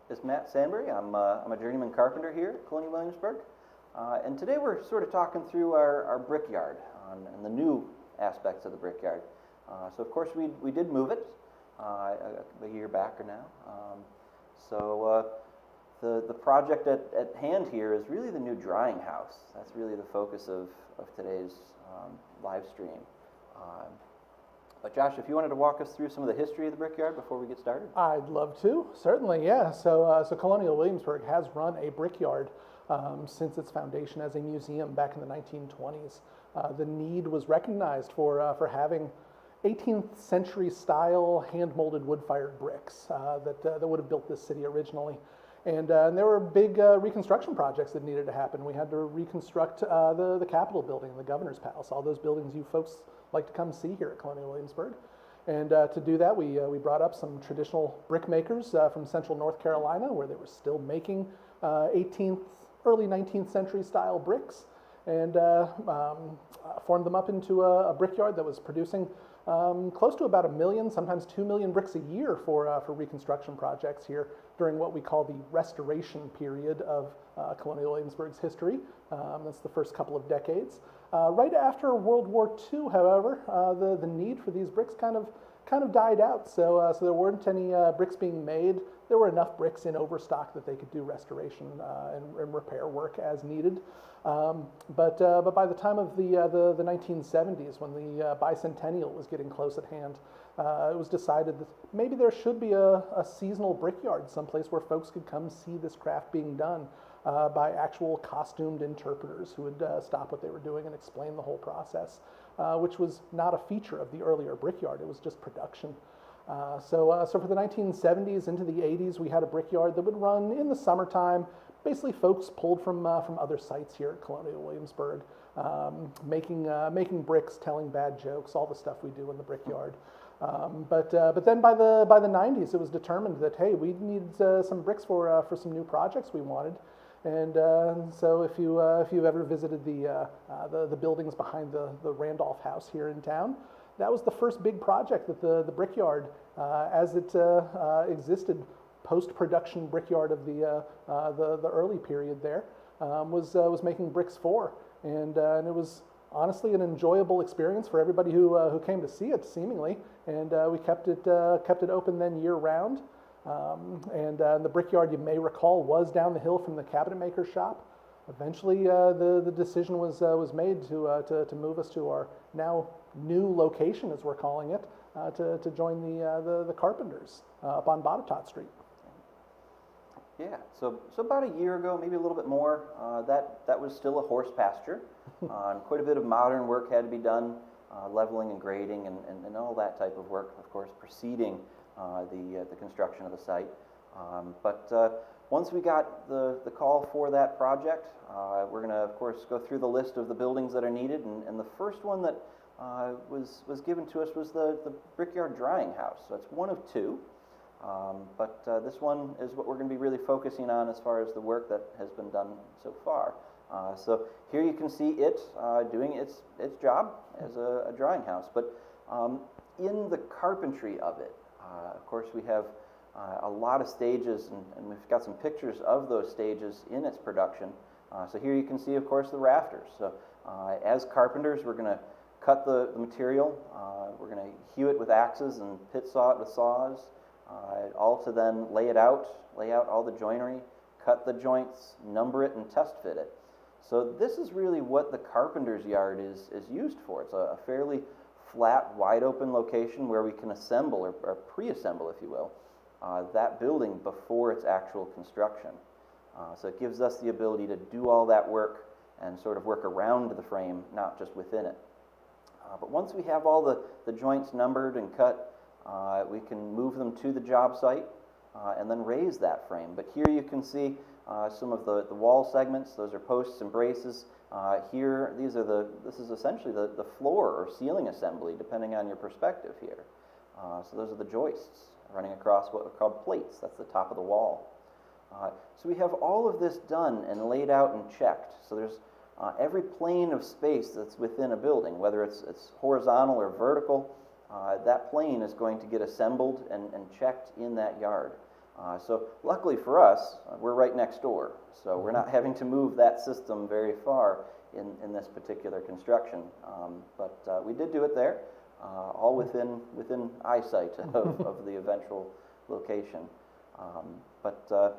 This is Matt Sandbury. I'm a journeyman carpenter here at Colonial Williamsburg. And today we're sort of talking through our brickyard and the new aspects of the brickyard. So of course we did move it a year back or now. The project at hand here is really the new drying house. That's really the focus of today's live stream. But Josh, if you wanted to walk us through some of the history of the brickyard before we get started. I'd love to, certainly, yeah. So Colonial Williamsburg has run a brickyard since its foundation as a museum back in the 1920s. The need was recognized for having 18th century style hand-molded wood-fired bricks that would have built this city originally. And there were big reconstruction projects that needed to happen. We had to reconstruct the Capitol building, the Governor's Palace, all those buildings you folks like to come see here at Colonial Williamsburg. And to do that, we brought up some traditional brickmakers from central North Carolina, where they were still making 18th, early 19th century style bricks, and formed them up into a brickyard that was producing close to about 1 million, sometimes 2 million bricks a year for reconstruction projects here during what we call the restoration period of Colonial Williamsburg's history. That's the first couple of decades. Right after World War II, however, the need for these bricks kind of died out. So there weren't any bricks being made. There were enough bricks in overstock that they could do restoration and repair work as needed. But by the time of the 1970s, when the bicentennial was getting close at hand, it was decided that maybe there should be a seasonal brickyard, someplace where folks could come see this craft being done by actual costumed interpreters who would stop what they were doing and explain the whole process, which was not a feature of the earlier brickyard. It was just production. So for the 1970s into the 80s, we had a brickyard that would run in the summertime. Basically, folks pulled from other sites here at Colonial Williamsburg, making bricks, telling bad jokes, all the stuff we do in the brickyard. But then by the 90s, it was determined that, hey, we need some bricks for some new projects we wanted. And so if you've ever visited the buildings behind the Randolph House here in town, that was the first big project that the Brickyard, as it existed, post-production Brickyard of the early period there, was making bricks for. And it was honestly an enjoyable experience for everybody who came to see it, seemingly. And we kept it open then year round. And the Brickyard, you may recall, was down the hill from the cabinet maker shop. Eventually, the decision was made to move us to our now new location, as we're calling it, to join the carpenters up on Botetourt Street. Yeah, so about a year ago, maybe a little bit more, that was still a horse pasture. And quite a bit of modern work had to be done, leveling and grading and all that type of work, of course, preceding the construction of the site. But once we got the call for that project, we're going to, of course, go through the list of the buildings that are needed. And the first one that was given to us was the Brickyard drying house. So it's one of two. But this one is what we're going to be really focusing on as far as the work that has been done so far. So here you can see it doing its job as a drying house. But in the carpentry of it, of course, we have a lot of stages, and we've got some pictures of those stages in its production. So here you can see, of course, the rafters. So as carpenters, we're going to cut the material. We're going to hew it with axes and pit saw it with saws. All to then lay out all the joinery, cut the joints, number it, and test fit it. So this is really what the carpenter's yard is used for. It's a fairly flat, wide open location where we can assemble or pre-assemble, if you will, that building before its actual construction. So it gives us the ability to do all that work and sort of work around the frame, not just within it. But once we have all the joints numbered and cut, we can move them to the job site and then raise that frame. But here you can see some of the wall segments. Those are posts and braces. Here, this is essentially the floor or ceiling assembly, depending on your perspective here. So those are the joists running across what are called plates. That's the top of the wall. So we have all of this done and laid out and checked. So there's every plane of space that's within a building, whether it's horizontal or vertical, that plane is going to get assembled and checked in that yard. So luckily for us, we're right next door, so we're not having to move that system very far in this particular construction. But we did do it there, all within eyesight of the eventual location. But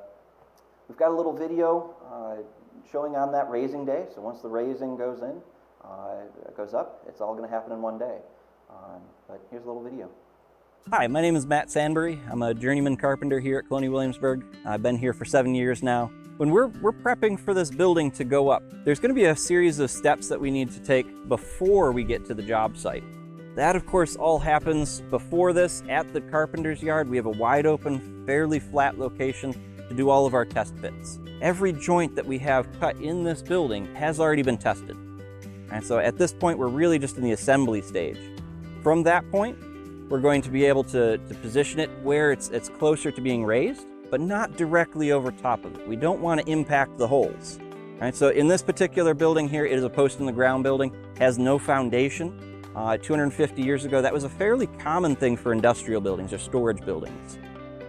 we've got a little video showing on that raising day. So once the raising goes up, it's all going to happen in one day. But here's a little video. Hi, my name is Matt Sandbury. I'm a journeyman carpenter here at Colonial Williamsburg. I've been here for 7 years now. When we're prepping for this building to go up, there's going to be a series of steps that we need to take before we get to the job site. That, of course, all happens before this at the carpenter's yard. We have a wide open, fairly flat location to do all of our test fits. Every joint that we have cut in this building has already been tested. And so at this point, we're really just in the assembly stage. From that point, we're going to be able to position it where it's closer to being raised, but not directly over top of it. We don't want to impact the holes. Right? So in this particular building here, it is a post-in-the-ground building, has no foundation. 250 years ago, that was a fairly common thing for industrial buildings or storage buildings.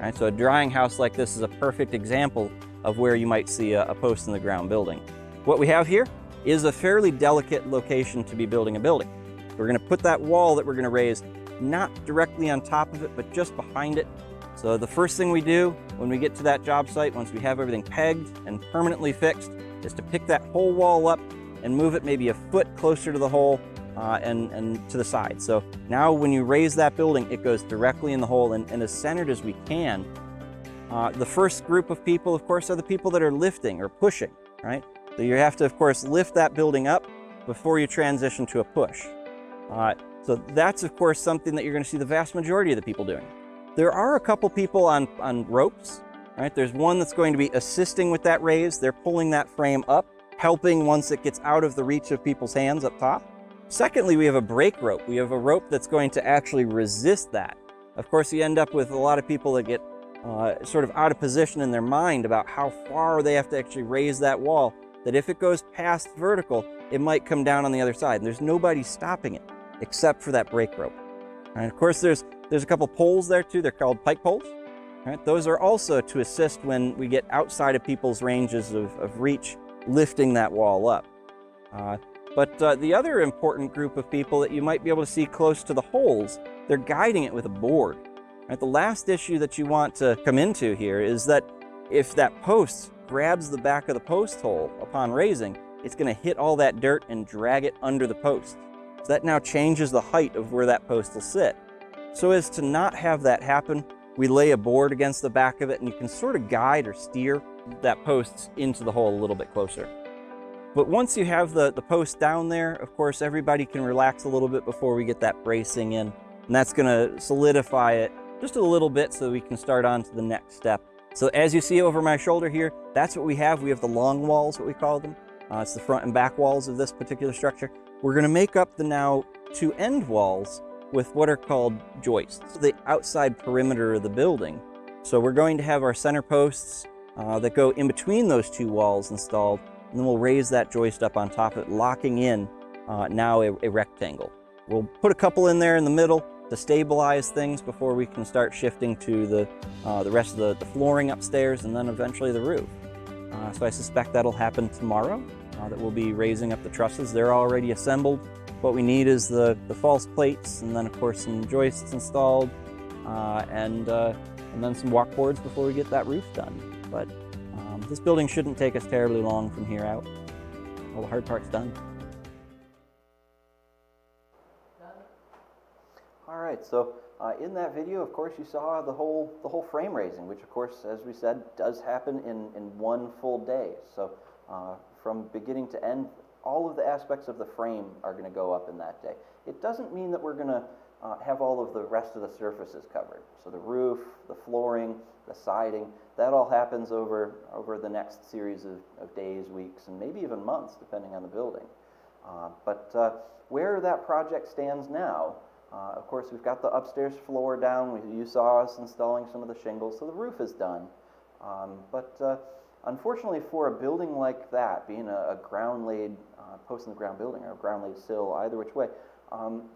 Right? So a drying house like this is a perfect example of where you might see a post-in-the-ground building. What we have here is a fairly delicate location to be building a building. We're going to put that wall that we're going to raise not directly on top of it, but just behind it. So the first thing we do when we get to that job site, once we have everything pegged and permanently fixed, is to pick that whole wall up and move it maybe a foot closer to the hole and to the side. So now when you raise that building, it goes directly in the hole and as centered as we can. The first group of people, of course, are the people that are lifting or pushing, right? So you have to, of course, lift that building up before you transition to a push. So that's, of course, something that you're going to see the vast majority of the people doing. There are a couple people on ropes, right? There's one that's going to be assisting with that raise. They're pulling that frame up, helping once it gets out of the reach of people's hands up top. Secondly, we have a brake rope. We have a rope that's going to actually resist that. Of course, you end up with a lot of people that get sort of out of position in their mind about how far they have to actually raise that wall, that if it goes past vertical, it might come down on the other side. And there's nobody stopping it except for that brake rope. And of course, there's a couple poles there too. They're called pike poles. Right? Those are also to assist when we get outside of people's ranges of reach, lifting that wall up. But the other important group of people that you might be able to see close to the holes, they're guiding it with a board. Right? The last issue that you want to come into here is that if that post grabs the back of the post hole upon raising, it's going to hit all that dirt and drag it under the post. So that now changes the height of where that post will sit. So as to not have that happen, we lay a board against the back of it, and you can sort of guide or steer that post into the hole a little bit closer. But once you have the post down there, of course, everybody can relax a little bit before we get that bracing in. And that's going to solidify it just a little bit so we can start on to the next step. So as you see over my shoulder here, that's what we have. We have the long walls, what we call them. It's the front and back walls of this particular structure. We're going to make up the now two end walls with what are called joists, the outside perimeter of the building. So we're going to have our center posts that go in between those two walls installed, and then we'll raise that joist up on top of it, locking in now a rectangle. We'll put a couple in there in the middle to stabilize things before we can start shifting to the rest of the flooring upstairs and then eventually the roof. So I suspect that'll happen tomorrow, that we'll be raising up the trusses. They're already assembled. What we need is the false plates, and then of course some joists installed, and then some walk boards before we get that roof done. But this building shouldn't take us terribly long from here out. All the hard part's done. All right, so in that video, of course, you saw the whole frame raising, which of course, as we said, does happen in one full day. So from beginning to end, all of the aspects of the frame are going to go up in that day. It doesn't mean that we're going to have all of the rest of the surfaces covered. So the roof, the flooring, the siding, that all happens over the next series of days, weeks, and maybe even months, depending on the building. But where that project stands now, of course, we've got the upstairs floor down. You saw us installing some of the shingles, so the roof is done. But unfortunately, for a building like that, being a ground-laid post-in-the-ground building or a ground-laid sill, either which way,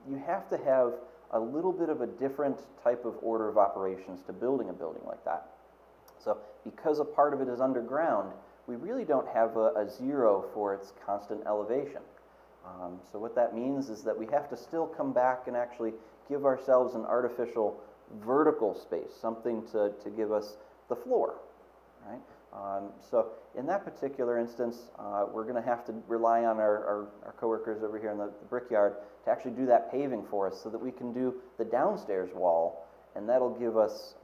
you have to have a little bit of a different type of order of operations to building a building like that. So because a part of it is underground, we really don't have a zero for its constant elevation. So what that means is that we have to still come back and actually give ourselves an artificial vertical space, something to give us the floor, right? So in that particular instance, we're going to have to rely on our coworkers over here in the Brickyard to actually do that paving for us so that we can do the downstairs wall, and that'll give us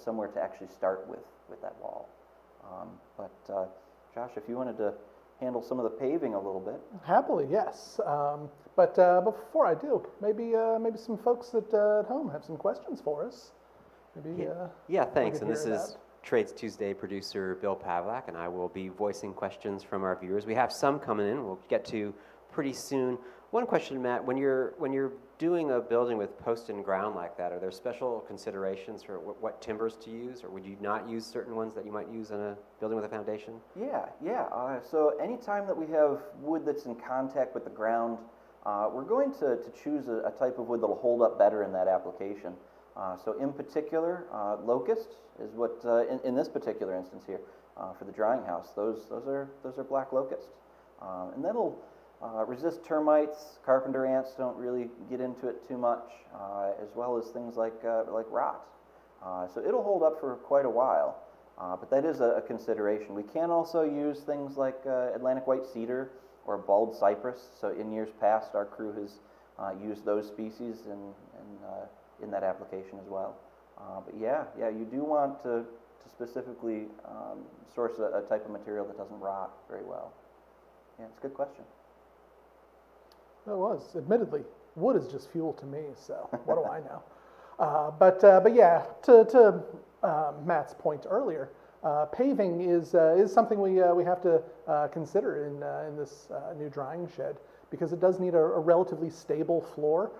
somewhere to actually start with that wall. But Josh, if you wanted to handle some of the paving a little bit. Happily, yes. But before I do, maybe some folks at home have some questions for us. Maybe. Yeah, thanks. And this is Trades Tuesday producer Bill Pavlak, and I will be voicing questions from our viewers. We have some coming in. We'll get to pretty soon. One question, Matt: when you're doing a building with post and ground like that, are there special considerations for what timbers to use, or would you not use certain ones that you might use in a building with a foundation? Yeah. So anytime that we have wood that's in contact with the ground, we're going to choose a type of wood that'll hold up better in that application. So in particular, locust is what in this particular instance here for the drying house. Those are black locust, and that'll resist termites. Carpenter ants don't really get into it too much, as well as things like rot. So it'll hold up for quite a while, but that is a consideration. We can also use things like Atlantic white cedar or bald cypress. So in years past, our crew has used those species in that application as well. But yeah, you do want to specifically source a type of material that doesn't rot very well. Yeah, it's a good question. It was. Admittedly, wood is just fuel to me, so what do I know? But yeah, to Matt's point earlier, paving is something we have to consider in this new drying shed, because it does need a relatively stable floor,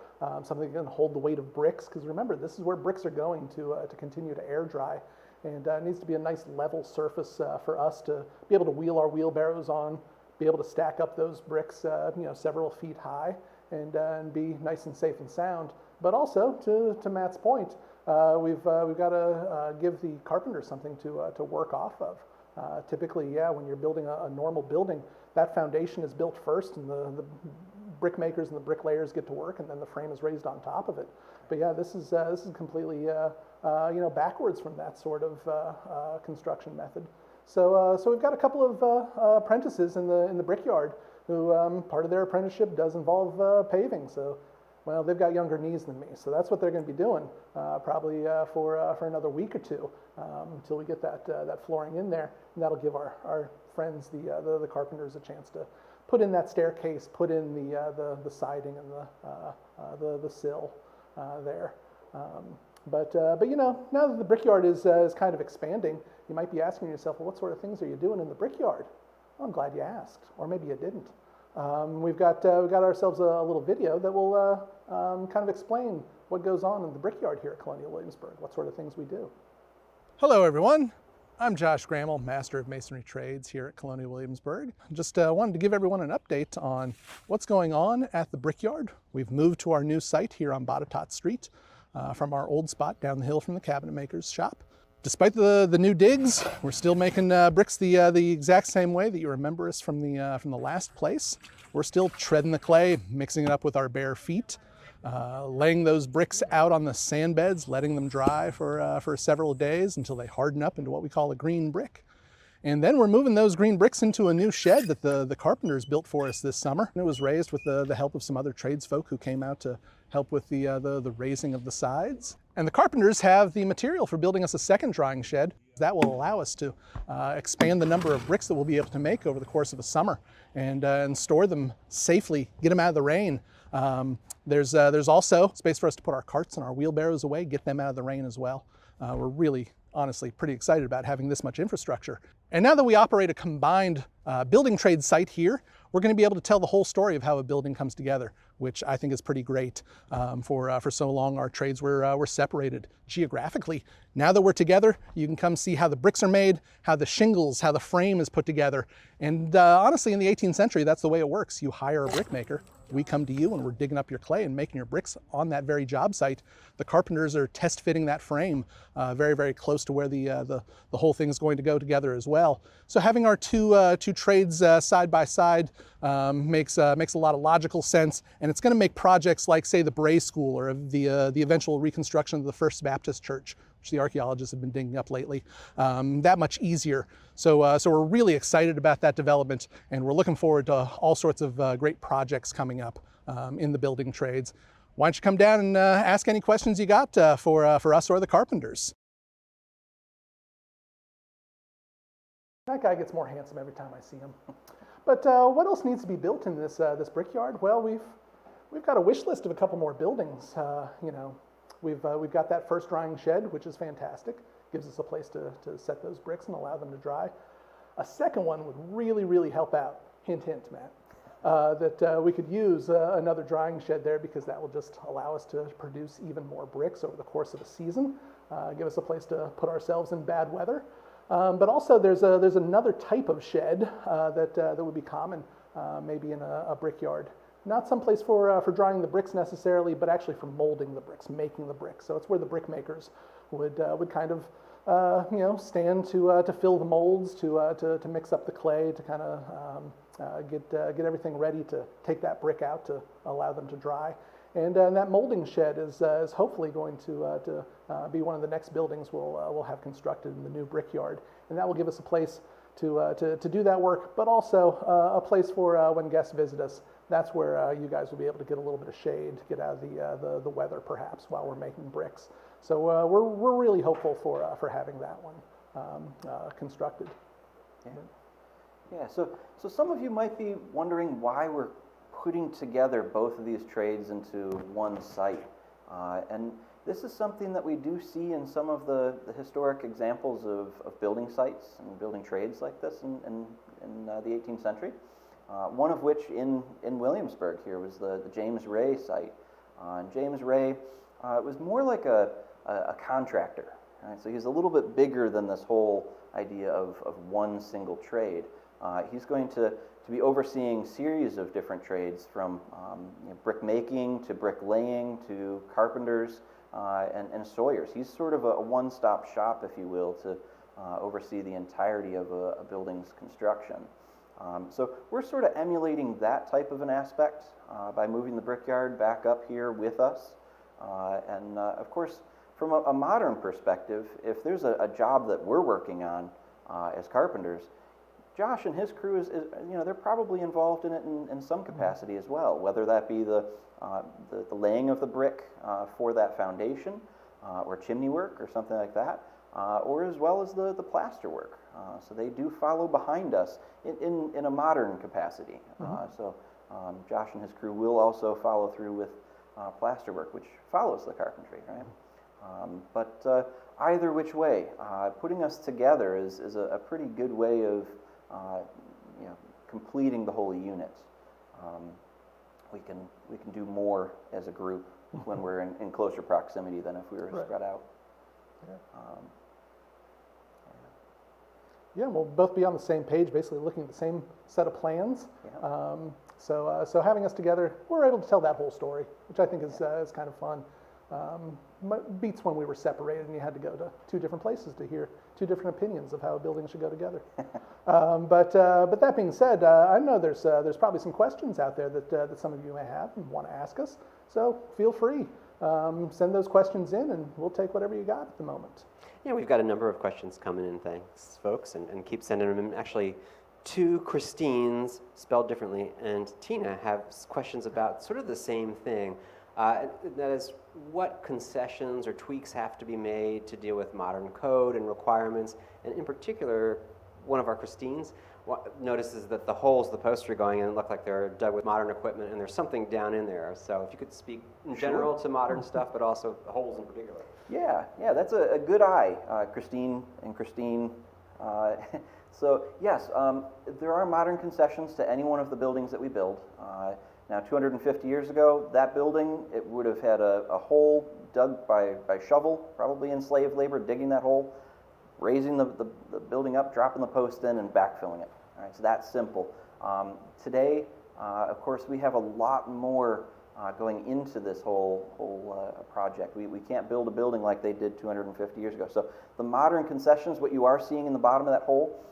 something that can hold the weight of bricks, because remember, this is where bricks are going to continue to air dry. And it needs to be a nice level surface for us to be able to wheel our wheelbarrows on, be able to stack up those bricks several feet high, and be nice and safe and sound. But also, to Matt's point, we've got to give the carpenter something to work off of. Typically, when you're building a normal building, that foundation is built first, and the brickmakers and the bricklayers get to work, and then the frame is raised on top of it. But yeah, this is completely backwards from that sort of construction method. So we've got a couple of apprentices in the Brickyard who part of their apprenticeship does involve paving. So well, they've got younger knees than me, so that's what they're going to be doing probably for another week or two until we get that flooring in there, and that'll give our friends, the carpenters, a chance to put in that staircase, put in the siding and the sill there. But now that the Brickyard is kind of expanding, you might be asking yourself, well, what sort of things are you doing in the Brickyard? Well, I'm glad you asked, or maybe you didn't. We've got ourselves a little video that will kind of explain what goes on in the Brickyard here at Colonial Williamsburg, what sort of things we do. Hello everyone, I'm Josh Grammel, Master of Masonry Trades here at Colonial Williamsburg. Just wanted to give everyone an update on what's going on at the Brickyard. We've moved to our new site here on Botetourt Street from our old spot down the hill from the cabinet maker's shop. Despite the new digs, we're still making bricks the exact same way that you remember us from the last place. We're still treading the clay, mixing it up with our bare feet, laying those bricks out on the sand beds, letting them dry for several days until they harden up into what we call a green brick. And then we're moving those green bricks into a new shed that the carpenters built for us this summer. And it was raised with the help of some other tradesfolk who came out to help with the raising of the sides. And the carpenters have the material for building us a second drying shed. That will allow us to expand the number of bricks that we'll be able to make over the course of a summer and store them safely, get them out of the rain. There's also space for us to put our carts and our wheelbarrows away, get them out of the rain as well. We're really, honestly, pretty excited about having this much infrastructure. And now that we operate a combined building trade site here, we're going to be able to tell the whole story of how a building comes together, which I think is pretty great. For so long, our trades were separated geographically. Now that we're together, you can come see how the bricks are made, how the shingles, how the frame is put together. And honestly, in the 18th century, that's the way it works. You hire a brickmaker. We come to you and we're digging up your clay and making your bricks on that very job site. The carpenters are test fitting that frame very, very close to where the whole thing is going to go together as well. So having our two trades side by side makes a lot of logical sense, and it's going to make projects like, say, the Bray School or the eventual reconstruction of the First Baptist Church, which the archaeologists have been digging up lately, that much easier. So we're really excited about that development, and we're looking forward to all sorts of great projects coming up in the building trades. Why don't you come down and ask any questions you got for us or the carpenters. That guy gets more handsome every time I see him. But what else needs to be built in this Brickyard? Well, we've got a wish list of a couple more buildings. We've got that first drying shed, which is fantastic. Gives us a place to set those bricks and allow them to dry. A second one would really, really help out. Hint, hint, Matt. That we could use another drying shed there, because that will just allow us to produce even more bricks over the course of a season. Give us a place to put ourselves in bad weather. But also there's another type of shed that would be common maybe in a brickyard. Not someplace for drying the bricks necessarily, but actually for molding the bricks, making the bricks. So it's where the brickmakers would kind of stand to fill the molds, to mix up the clay, to kind of get everything ready to take that brick out to allow them to dry. And that molding shed is hopefully going to be one of the next buildings we'll have constructed in the new Brickyard, and that will give us a place to do that work, but also a place for when guests visit us. That's where you guys will be able to get a little bit of shade, get out of the weather perhaps while we're making bricks. So we're really hopeful for having that one constructed. Yeah. So some of you might be wondering why we're putting together both of these trades into one site, and this is something that we do see in some of the historic examples of building sites and building trades like this in the 18th century. one of which in Williamsburg here was the James Ray site. And James Ray was more like a contractor. Right? So he's a little bit bigger than this whole idea of one single trade. He's going to be overseeing series of different trades from brickmaking to bricklaying to carpenters and sawyers. He's sort of a one-stop shop, if you will, to oversee the entirety of a building's construction. So we're sort of emulating that type of an aspect by moving the Brickyard back up here with us. And of course, from a modern perspective, if there's a job that we're working on as carpenters, Josh and his crew they're probably involved in it in some capacity as well, whether that be the laying of the brick for that foundation, or chimney work or something like that, or as well as the plaster work. So they do follow behind us in a modern capacity. So Josh and his crew will also follow through with plaster work, which follows the carpentry, right? But either which way, putting us together is a pretty good way of completing the whole unit. We can do more as a group when we're in closer proximity than if we were spread out. Yeah. Yeah, we'll both be on the same page, basically looking at the same set of plans. Yeah. So having us together, we're able to tell that whole story, which I think is kind of fun. Beats when we were separated and you had to go to two different places to hear two different opinions of how a building should go together. But that being said, I know there's probably some questions out there that some of you may have and want to ask us. So feel free, send those questions in, and we'll take whatever you got at the moment. Yeah, we've got a number of questions coming in, thanks, folks, and keep sending them in. Actually, two Christines, spelled differently, and Tina have questions about sort of the same thing. That is, what concessions or tweaks have to be made to deal with modern code and requirements, and in particular, one of our Christines notices that the holes the posts are going in look like they're dug with modern equipment, and there's something down in there. So if you could speak in general to modern stuff, but also the holes in particular. Yeah, that's a good eye, Christine and Christine. So yes, there are modern concessions to any one of the buildings that we build. Now, 250 years ago, that building, it would have had a hole dug by shovel, probably enslaved labor, digging that hole, raising the building up, dropping the post in, and backfilling it. All right, so that's simple. Today, of course, we have a lot more going into this whole project. We can't build a building like they did 250 years ago. So the modern concessions, what you are seeing in the bottom of that hole,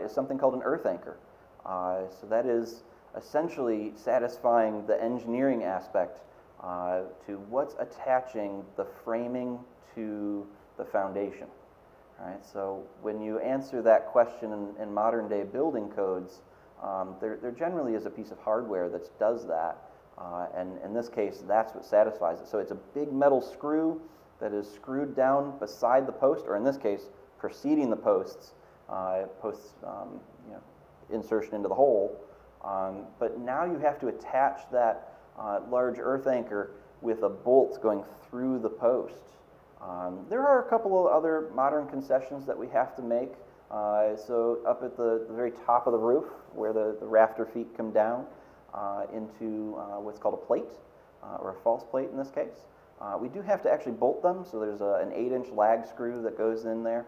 is something called an earth anchor. So that is essentially satisfying the engineering aspect to what's attaching the framing to the foundation. All right, so when you answer that question in modern day building codes, there generally is a piece of hardware that does that, and in this case, that's what satisfies it. So it's a big metal screw that is screwed down beside the post, or in this case, preceding the posts, insertion into the hole. But now you have to attach that large earth anchor with a bolt going through the post. There are a couple of other modern concessions that we have to make. So up at the very top of the roof, where the rafter feet come down into what's called a plate, or a false plate in this case. We do have to actually bolt them, so there's an 8-inch lag screw that goes in there.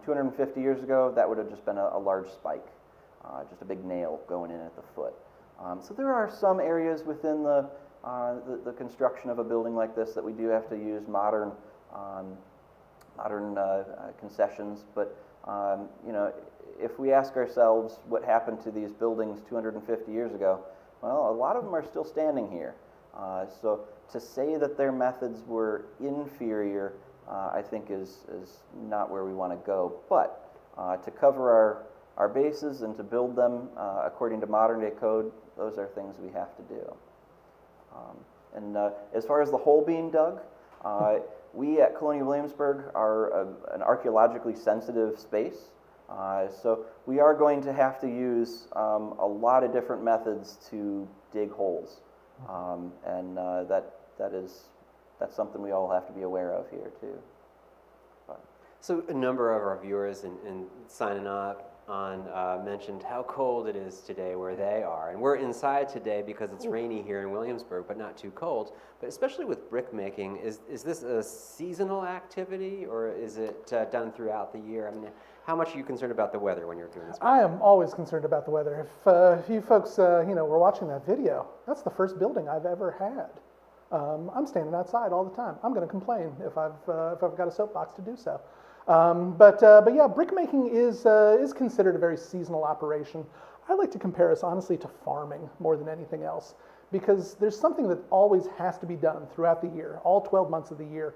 250 years ago, that would have just been a large spike. Just a big nail going in at the foot. So there are some areas within the construction of a building like this that we do have to use modern concessions. But if we ask ourselves what happened to these buildings 250 years ago, well, a lot of them are still standing here. So to say that their methods were inferior, I think is not where we want to go. But to cover our bases and to build them according to modern day code, those are things we have to do. And as far as the hole being dug, we at Colonial Williamsburg are an archaeologically sensitive space. So we are going to have to use a lot of different methods to dig holes. And that's something we all have to be aware of here too. So a number of our viewers and signing up on mentioned how cold it is today where they are. And we're inside today because it's rainy here in Williamsburg, but not too cold. But especially with brick making, is this a seasonal activity, or is it done throughout the year? I mean, how much are you concerned about the weather when you're doing this? I am always concerned about the weather. If you folks, were watching that video, that's the first building I've ever had. I'm standing outside all the time. I'm going to complain if I've got a soapbox to do so. But yeah, brickmaking is considered a very seasonal operation. I like to compare us honestly to farming more than anything else, because there's something that always has to be done throughout the year, all 12 months of the year,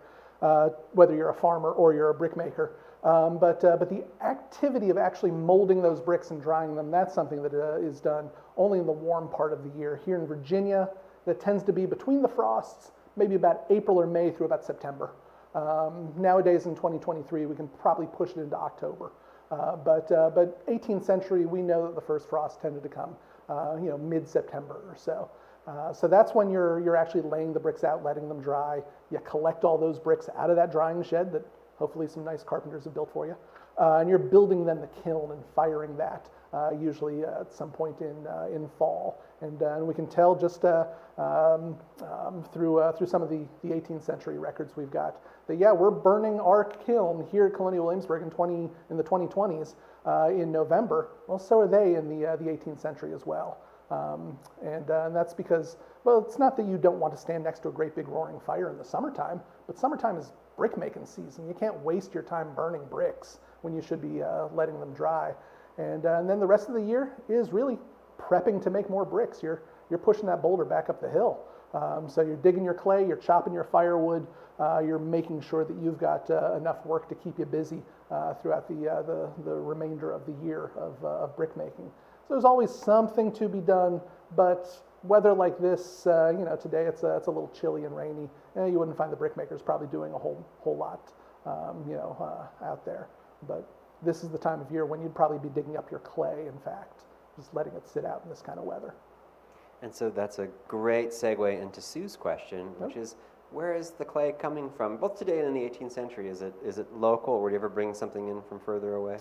whether you're a farmer or you're a brickmaker. But the activity of actually molding those bricks and drying them, that's something that is done only in the warm part of the year. Here in Virginia, that tends to be between the frosts, maybe about April or May through about September. Nowadays in 2023, we can probably push it into October. But 18th century, we know that the first frost tended to come, mid-September or so. So that's when you're actually laying the bricks out, letting them dry. You collect all those bricks out of that drying shed that hopefully some nice carpenters have built for you. And you're building then the kiln and firing that, usually at some point in fall. And we can tell just through some of the 18th century records we've got that, yeah, we're burning our kiln here at Colonial Williamsburg in the 2020s in November. Well, so are they in the 18th century as well. And that's because, well, it's not that you don't want to stand next to a great big roaring fire in the summertime, but summertime is brick making season. You can't waste your time burning bricks when you should be letting them dry. And then the rest of the year is really prepping to make more bricks. You're pushing that boulder back up the hill. So you're digging your clay, you're chopping your firewood, you're making sure that you've got enough work to keep you busy throughout the remainder of the year of brick making. So there's always something to be done, but weather like this, today it's a little chilly and rainy. You wouldn't find the brickmakers probably doing a whole lot, out there. But this is the time of year when you'd probably be digging up your clay, in fact, just letting it sit out in this kind of weather. And so that's a great segue into Sue's question, which is, where is the clay coming from, both today and in the 18th century? Is it local, or would you ever bring something in from further away?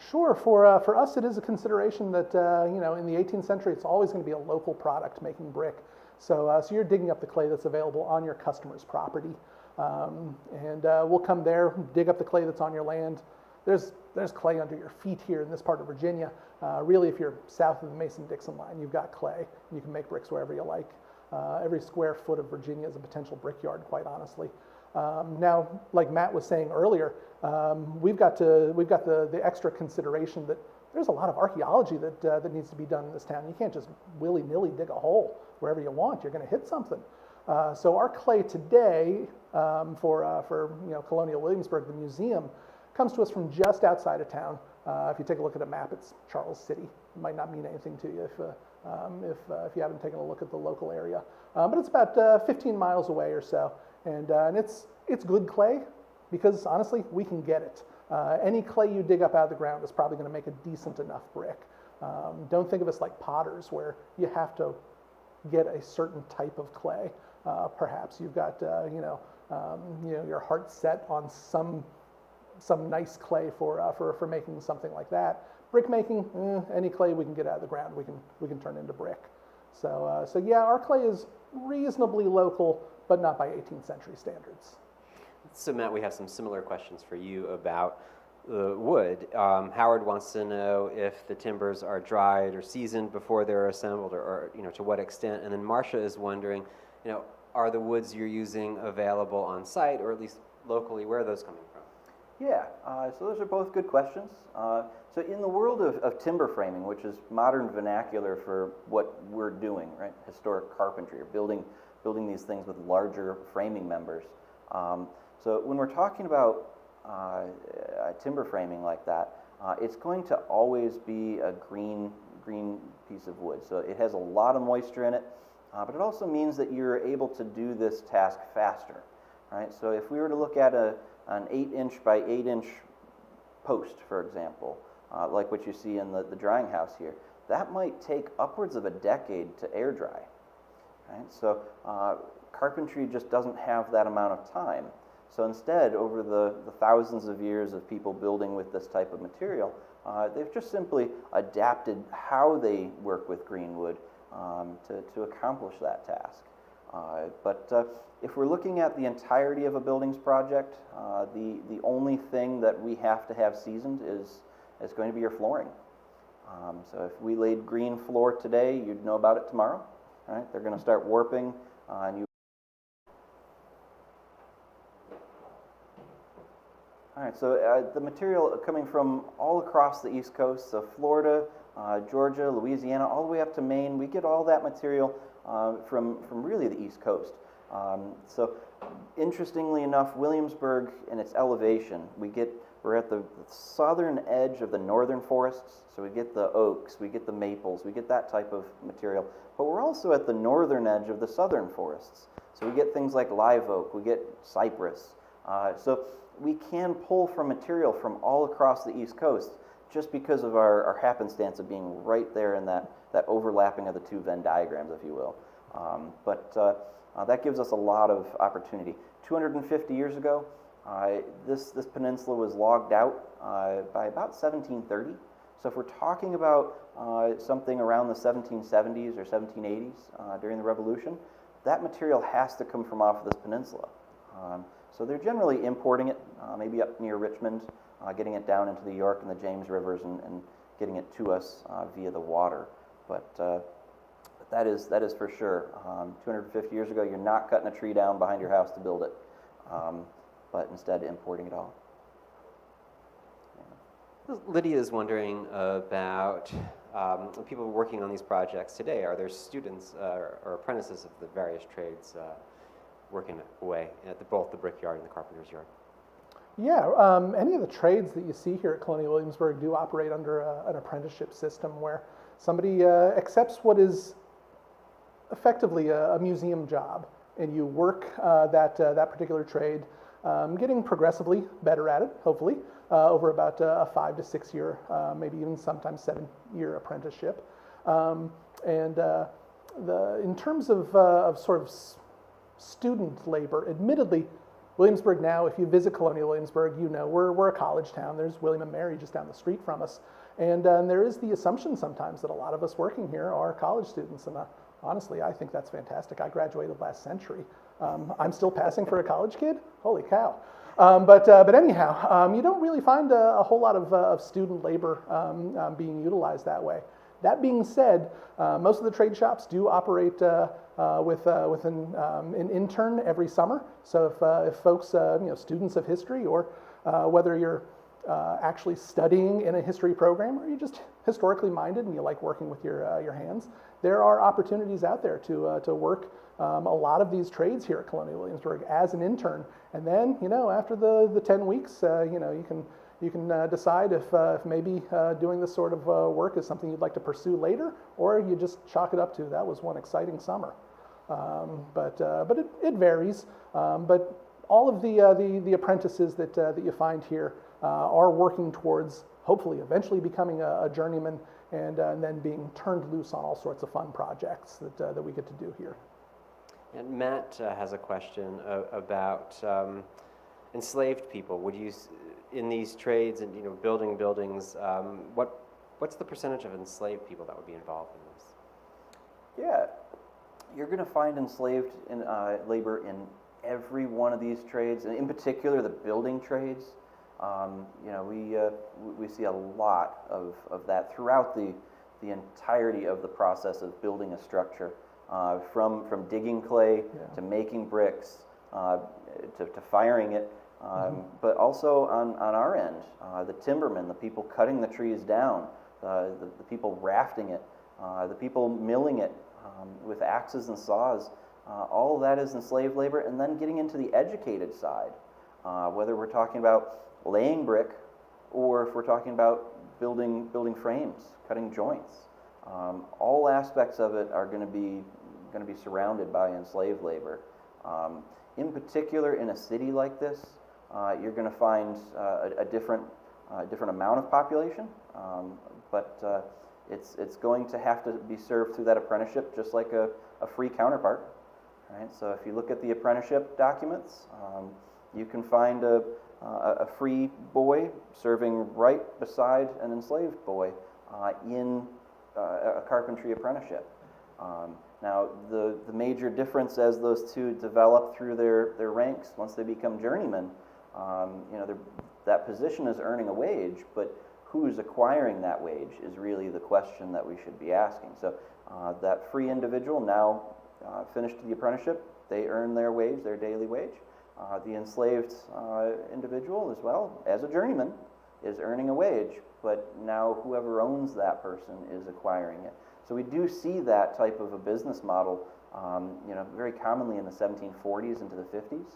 Sure. For us, it is a consideration that in the 18th century, it's always going to be a local product making brick. So you're digging up the clay that's available on your customer's property, and we'll come there, dig up the clay that's on your land. There's clay under your feet here in this part of Virginia. Really, if you're south of the Mason-Dixon line, you've got clay. You can make bricks wherever you like. Every square foot of Virginia is a potential brickyard, quite honestly. Now, like Matt was saying earlier, we've got the extra consideration that there's a lot of archaeology that needs to be done in this town. You can't just willy-nilly dig a hole wherever you want. You're going to hit something. So our clay today for Colonial Williamsburg, the museum, comes to us from just outside of town. If you take a look at a map, it's Charles City. It might not mean anything to you if you haven't taken a look at the local area. But it's about 15 miles away or so. And it's good clay because, honestly, we can get it. Any clay you dig up out of the ground is probably going to make a decent enough brick. Don't think of us like potters where you have to get a certain type of clay. Perhaps you've got your heart set on some nice clay for making something like that. Brick making, any clay we can get out of the ground, we can turn into brick. So yeah, our clay is reasonably local, but not by 18th century standards. So Matt, we have some similar questions for you about the wood. Howard wants to know if the timbers are dried or seasoned before they're assembled, or to what extent. And then Marcia is wondering, are the woods you're using available on site, or at least locally? Where are those coming from? Yeah, so those are both good questions. So in the world of timber framing, which is modern vernacular for what we're doing, right? Historic carpentry, or building these things with larger framing members. So when we're talking about timber framing like that, it's going to always be a green piece of wood. So it has a lot of moisture in it, but it also means that you're able to do this task faster, right? So if we were to look at an 8-inch by 8-inch post, for example, like what you see in the drying house here, that might take upwards of a decade to air dry, right? So carpentry just doesn't have that amount of time. So instead, over the thousands of years of people building with this type of material, they've just simply adapted how they work with green wood to accomplish that task. But if we're looking at the entirety of a buildings project, the only thing that we have to have seasoned is going to be your flooring. So if we laid green floor today, you'd know about it tomorrow. Right? They're going to start warping, and you. All right, so the material coming from all across the East Coast, so Florida, Georgia, Louisiana, all the way up to Maine, we get all that material from really the East Coast. So interestingly enough, Williamsburg in its elevation, we're at the southern edge of the northern forests, so we get the oaks, we get the maples, we get that type of material, but we're also at the northern edge of the southern forests. So we get things like live oak, we get cypress. So we can pull from material from all across the East Coast just because of our happenstance of being right there in that overlapping of the two Venn diagrams, if you will. But that gives us a lot of opportunity. 250 years ago, this peninsula was logged out by about 1730. So if we're talking about something around the 1770s or 1780s during the Revolution, that material has to come from off of this peninsula. So they're generally importing it, maybe up near Richmond, getting it down into the York and the James Rivers and getting it to us via the water. But that is for sure. 250 years ago, you're not cutting a tree down behind your house to build it, but instead importing it all. Lydia is wondering about people working on these projects today. Are there students or apprentices of the various trades working away at both the brickyard and the carpenter's yard? Yeah, any of the trades that you see here at Colonial Williamsburg do operate under an apprenticeship system where somebody accepts what is effectively a museum job, and you work that particular trade, getting progressively better at it, hopefully, over about a 5 to 6 year, maybe even sometimes 7-year apprenticeship. In terms of sort of student labor, admittedly, Williamsburg now, if you visit Colonial Williamsburg, you know we're a college town. There's William and Mary just down the street from us. And there is the assumption sometimes that a lot of us working here are college students. And honestly, I think that's fantastic. I graduated last century. I'm still passing for a college kid? Holy cow. But anyhow, you don't really find a whole lot of student labor being utilized that way. That being said, most of the trade shops do operate with an intern every summer. So if folks, students of history, or whether you're actually studying in a history program, or you're just historically minded and you like working with your hands, there are opportunities out there to work a lot of these trades here at Colonial Williamsburg as an intern. And then, after the 10 weeks, you can decide if maybe doing this sort of work is something you'd like to pursue later, or you just chalk it up to that was one exciting summer. But it varies. But all of the apprentices that you find here are working towards hopefully eventually becoming a journeyman and then being turned loose on all sorts of fun projects that we get to do here. And Matt has a question about enslaved people. Would you, in these trades and building buildings, what's the percentage of enslaved people that would be involved in this? Yeah, you're going to find enslaved labor in every one of these trades, and in particular the building trades. We see a lot of that throughout the entirety of the process of building a structure, from digging clay to making bricks to firing it, but also on our end, the timbermen, the people cutting the trees down, the people rafting it, the people milling it with axes and saws. All of that is enslaved labor, and then getting into the educated side, whether we're talking about laying brick or if we're talking about building frames, cutting joints. All aspects of it are going to be surrounded by enslaved labor. In particular, in a city like this, you're going to find a different amount of population, but it's going to have to be served through that apprenticeship, just like a free counterpart. Right? So if you look at the apprenticeship documents, You can find a free boy serving right beside an enslaved boy in a carpentry apprenticeship. Now, the major difference as those two develop through their ranks, once they become journeymen, that position is earning a wage, but who's acquiring that wage is really the question that we should be asking. So that free individual now finished the apprenticeship, they earn their wage, their daily wage. The enslaved individual as well, as a journeyman, is earning a wage, but now whoever owns that person is acquiring it. So we do see that type of a business model, very commonly in the 1740s into the 50s,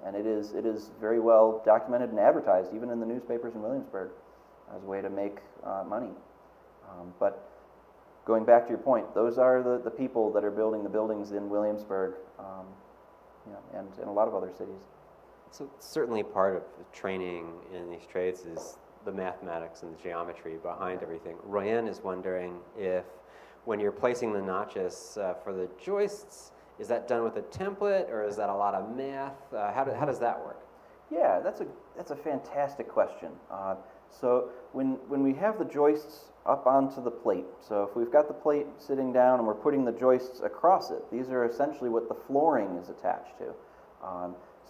and it is very well documented and advertised, even in the newspapers in Williamsburg, as a way to make money. But going back to your point, those are the people that are building the buildings in Williamsburg, and in a lot of other cities. So certainly part of training in these trades is the mathematics and the geometry behind everything. Royanne is wondering if, when you're placing the notches for the joists, is that done with a template, or is that a lot of math? How does that work? Yeah, that's a fantastic question. So when we have the joists up onto the plate, so if we've got the plate sitting down and we're putting the joists across it, these are essentially what the flooring is attached to.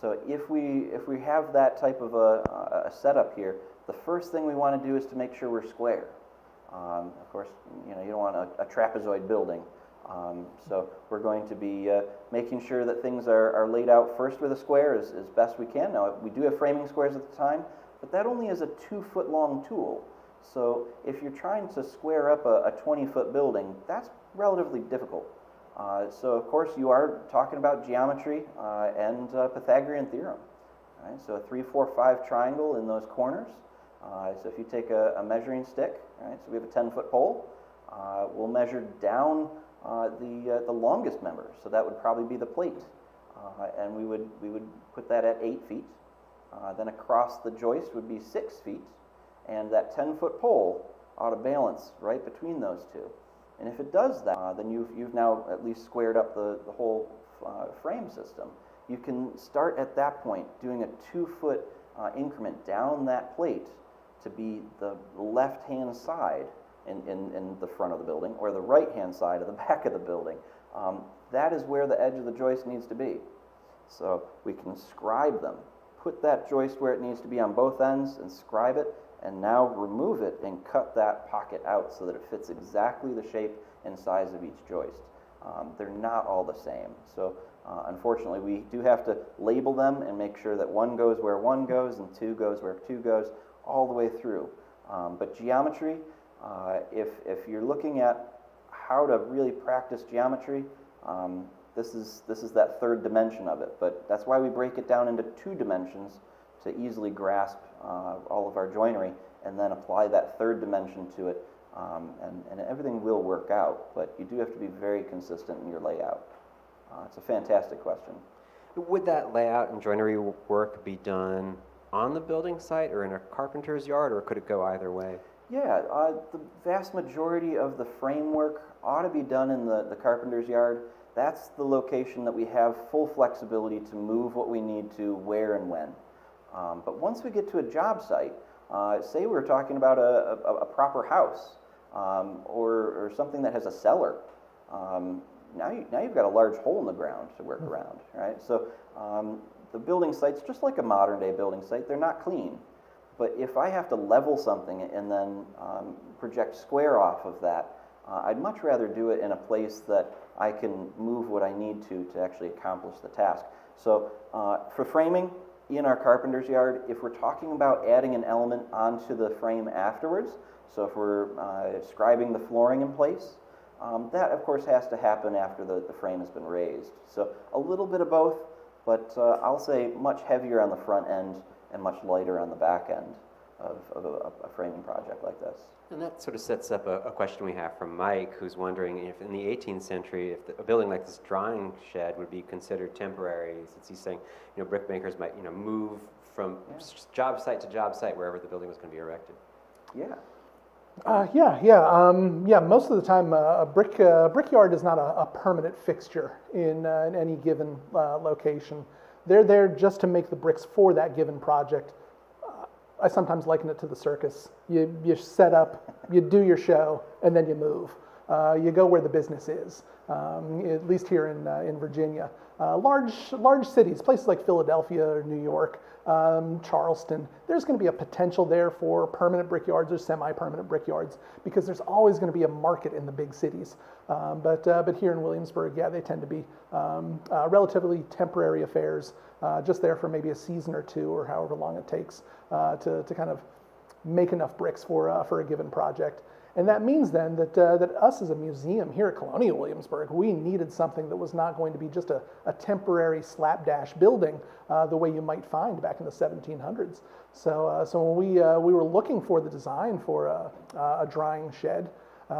So if we have that type of a setup here, the first thing we want to do is to make sure we're square. Of course, you don't want a trapezoid building. So we're going to be making sure that things are laid out first with a square as best we can. Now, we do have framing squares at the time, but that only is a 2-foot long tool. So if you're trying to square up a 20-foot building, that's relatively difficult. So of course you are talking about geometry and Pythagorean theorem. Right? So a 3, 4, 5 triangle in those corners. So if you take a measuring stick, right? So we have a 10-foot pole. We'll measure down the longest member. So that would probably be the plate, and we would put that at 8 feet. Then across the joist would be 6 feet, and that 10-foot pole ought to balance right between those two. And if it does that, then you've now at least squared up the whole frame system. You can start at that point doing a 2-foot increment down that plate to be the left-hand side in the front of the building, or the right-hand side of the back of the building. That is where the edge of the joist needs to be. So we can scribe them, put that joist where it needs to be on both ends and scribe it, and now remove it and cut that pocket out so that it fits exactly the shape and size of each joist. They're not all the same. So unfortunately, we do have to label them and make sure that 1 goes where 1 goes and 2 goes where 2 goes, all the way through. But geometry, if you're looking at how to really practice geometry, this is that 3rd dimension of it. But that's why we break it down into 2 dimensions to easily grasp all of our joinery, and then apply that 3rd dimension to it, and everything will work out. But you do have to be very consistent in your layout. It's a fantastic question. Would that layout and joinery work be done on the building site or in a carpenter's yard, or could it go either way? Yeah, the vast majority of the framework ought to be done in the carpenter's yard. That's the location that we have full flexibility to move what we need to where and when. But once we get to a job site, say we're talking about a proper house, or something that has a cellar, now you've got a large hole in the ground to work around, right? So the building site's just like a modern day building site. They're not clean. But if I have to level something and then project square off of that, I'd much rather do it in a place that I can move what I need to actually accomplish the task. So for framing, in our carpenter's yard, if we're talking about adding an element onto the frame afterwards, so if we're scribing the flooring in place, that of course has to happen after the frame has been raised. So a little bit of both, but I'll say much heavier on the front end and much lighter on the back end of a framing project like this. And that sort of sets up a question we have from Mike, who's wondering if in the 18th century, if a building like this drying shed would be considered temporary, since he's saying, brickmakers might, move from job site to job site wherever the building was going to be erected. Yeah. Most of the time, a brickyard is not a permanent fixture in any given location. They're there just to make the bricks for that given project. I sometimes liken it to the circus. You set up, you do your show, and then you move. You go where the business is, at least here in Virginia. Large cities, places like Philadelphia or New York, Charleston, there's going to be a potential there for permanent brickyards or semi-permanent brickyards because there's always going to be a market in the big cities. But here in Williamsburg, yeah, they tend to be relatively temporary affairs, just there for maybe a season or two or however long it takes to kind of make enough bricks for a given project. And that means then that us as a museum here at Colonial Williamsburg, we needed something that was not going to be just a temporary slapdash building the way you might find back in the 1700s. So when we were looking for the design for a drying shed,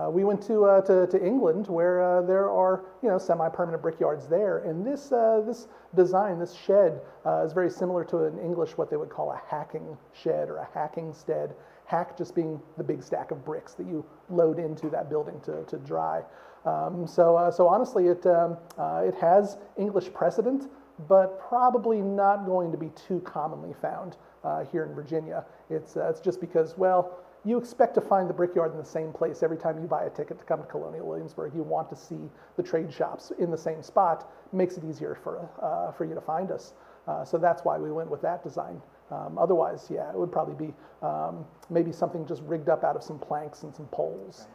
we went to England where there are semi-permanent brickyards there, and this design, this shed, is very similar to in English what they would call a hacking shed or a hacking stead. Hack just being the big stack of bricks that you load into that building to dry. So honestly, it has English precedent, but probably not going to be too commonly found here in Virginia. It's just because, well, you expect to find the Brickyard in the same place every time you buy a ticket to come to Colonial Williamsburg. You want to see the trade shops in the same spot. Makes it easier for you to find us. So that's why we went with that design. Otherwise, yeah, it would probably be maybe something just rigged up out of some planks and some poles.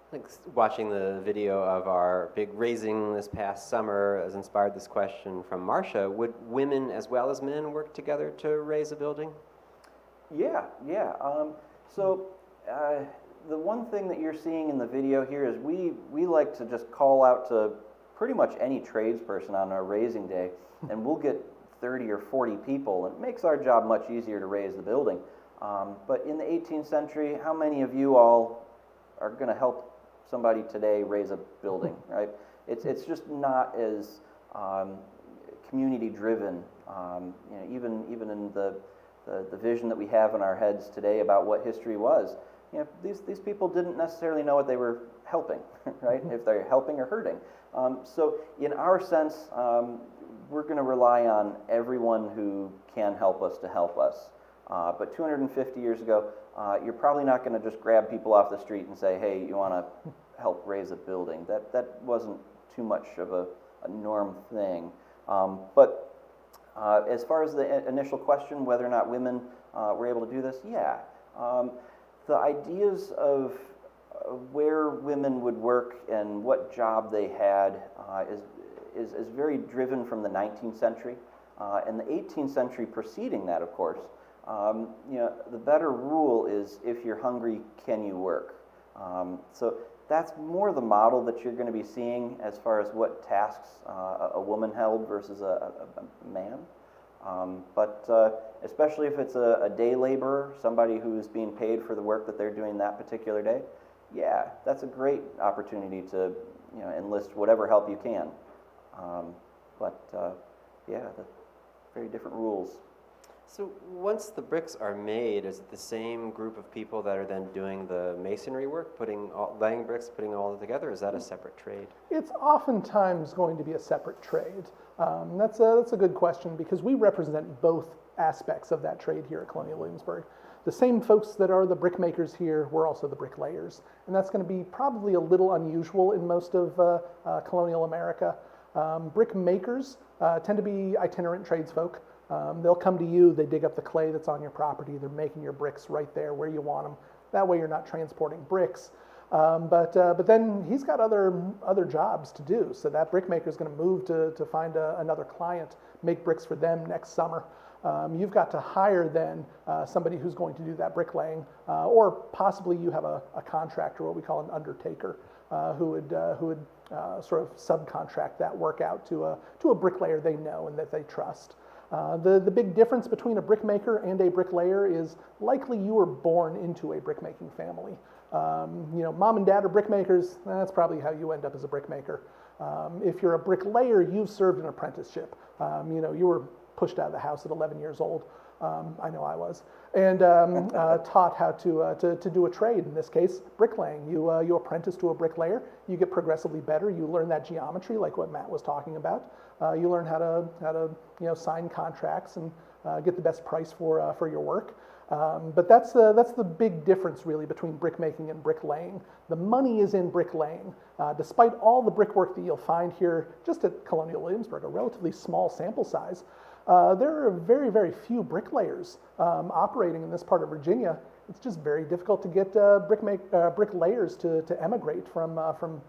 I think watching the video of our big raising this past summer has inspired this question from Marcia. Would women as well as men work together to raise a building? Yeah. So the one thing that you're seeing in the video here is we like to just call out to pretty much any tradesperson on our raising day, and we'll get 30 or 40 people. It makes our job much easier to raise the building. But in the 18th century, how many of you all are going to help somebody today raise a building, right? It's just not as community driven. Even in the vision that we have in our heads today about what history was, these people didn't necessarily know what they were helping, right? If they're helping or hurting. So in our sense, we're going to rely on everyone who can help us to help us. But 250 years ago, you're probably not going to just grab people off the street and say, hey, you want to help raise a building. That wasn't too much of a norm thing. But as far as the initial question, whether or not women were able to do this, yeah. The ideas of where women would work and what job they had is very driven from the 19th century. And the 18th century preceding that, of course, the better rule is if you're hungry, can you work? So that's more the model that you're going to be seeing as far as what tasks a woman held versus a man. But especially if it's a day laborer, somebody who's being paid for the work that they're doing that particular day, yeah, that's a great opportunity to enlist whatever help you can. Yeah, the very different rules. So once the bricks are made, is it the same group of people that are then doing the masonry work, laying bricks, putting it all together? Or is that a separate trade? It's oftentimes going to be a separate trade. That's a good question because we represent both aspects of that trade here at Colonial Williamsburg. The same folks that are the brickmakers here, we're also the bricklayers. And that's going to be probably a little unusual in most of colonial America. Brickmakers tend to be itinerant tradesfolk. They'll come to you, they dig up the clay that's on your property, they're making your bricks right there where you want them. That way you're not transporting bricks. But then he's got other jobs to do. So that brickmaker is going to move to find another client, make bricks for them next summer. You've got to hire then somebody who's going to do that bricklaying, or possibly you have a contractor, what we call an undertaker, who would sort of subcontract that work out to a bricklayer they know and that they trust. The big difference between a brickmaker and a bricklayer is likely you were born into a brickmaking family. Mom and dad are brickmakers, that's probably how you end up as a brickmaker. If you're a bricklayer, you've served an apprenticeship. You were pushed out of the house at 11 years old. I know I was, and taught how to do a trade. In this case, bricklaying. You apprentice to a bricklayer. You get progressively better. You learn that geometry, like what Matt was talking about. You learn how to sign contracts and get the best price for your work. But that's the big difference really between brickmaking and bricklaying. The money is in bricklaying. Despite all the brickwork that you'll find here, just at Colonial Williamsburg, a relatively small sample size, there are very, very few bricklayers operating in this part of Virginia. It's just very difficult to get bricklayers to emigrate from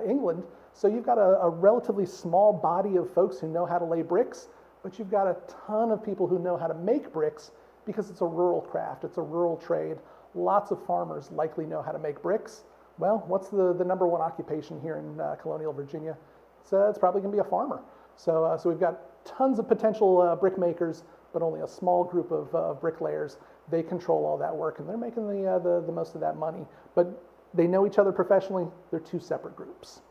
England. So you've got a relatively small body of folks who know how to lay bricks, but you've got a ton of people who know how to make bricks because it's a rural craft, it's a rural trade. Lots of farmers likely know how to make bricks. Well, what's the number one occupation here in Colonial Virginia? It's probably going to be a farmer. So we've got tons of potential brick makers, but only a small group of bricklayers. They control all that work, and they're making the most of that money. But they know each other professionally. They're two separate groups.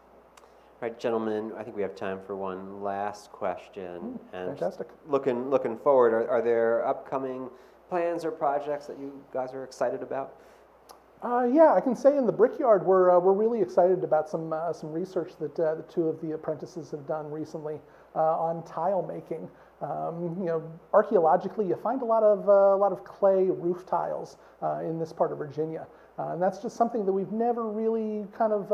All right, gentlemen, I think we have time for one last question. And fantastic. Looking forward, are there upcoming plans or projects that you guys are excited about? Yeah, I can say in the Brickyard we're really excited about some research that the two of the apprentices have done recently on tile making. Archaeologically, you find a lot of clay roof tiles in this part of Virginia, and that's just something that we've never really kind of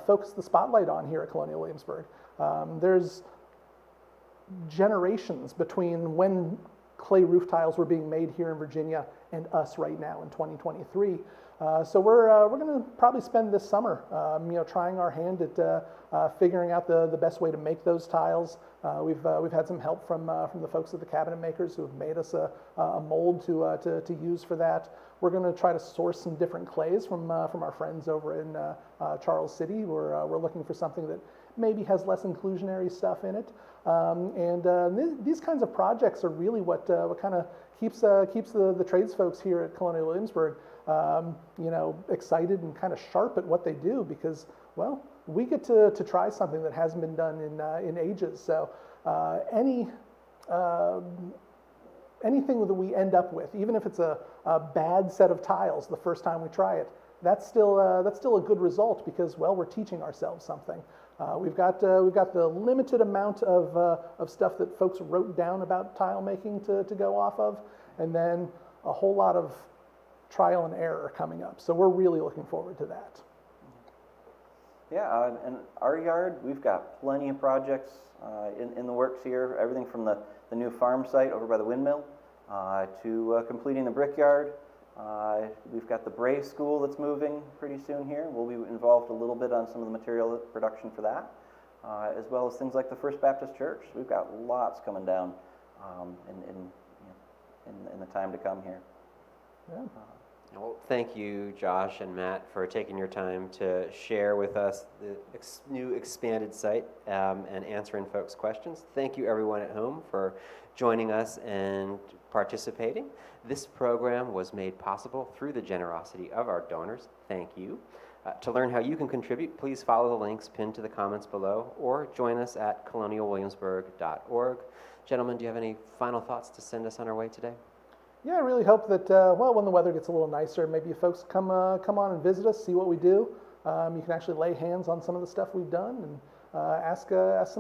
focused the spotlight on here at Colonial Williamsburg. There's generations between when clay roof tiles were being made here in Virginia and us right now in 2023. So we're going to probably spend this summer, trying our hand at figuring out the best way to make those tiles. We've had some help from the folks at the cabinet makers who have made us a mold to use for that. We're going to try to source some different clays from our friends over in Charles City. We're looking for something that maybe has less inclusionary stuff in it. These kinds of projects are really what kind of keeps the trades folks here at Colonial Williamsburg excited and kind of sharp at what they do, because, well, we get to try something that hasn't been done in ages. So anything that we end up with, even if it's a bad set of tiles the first time we try it, that's still a good result, because, well, we're teaching ourselves something. We've got the limited amount of stuff that folks wrote down about tile making to go off of, and then a whole lot of trial and error coming up. So we're really looking forward to that. Yeah, in our yard, we've got plenty of projects in the works here. Everything from the new farm site over by the windmill to completing the Brickyard. We've got the Bray School that's moving pretty soon here. We'll be involved a little bit on some of the material production for that, as well as things like the First Baptist Church. We've got lots coming down in the time to come here. Yeah. Well, thank you, Josh and Matt, for taking your time to share with us the new expanded site and answering folks' questions. Thank you, everyone at home, for joining us and participating. This program was made possible through the generosity of our donors. Thank you. To learn how you can contribute, please follow the links pinned to the comments below, or join us at colonialwilliamsburg.org. Gentlemen, do you have any final thoughts to send us on our way today? Yeah, I really hope that, when the weather gets a little nicer, maybe folks come on and visit us, see what we do. You can actually lay hands on some of the stuff we've done and ask some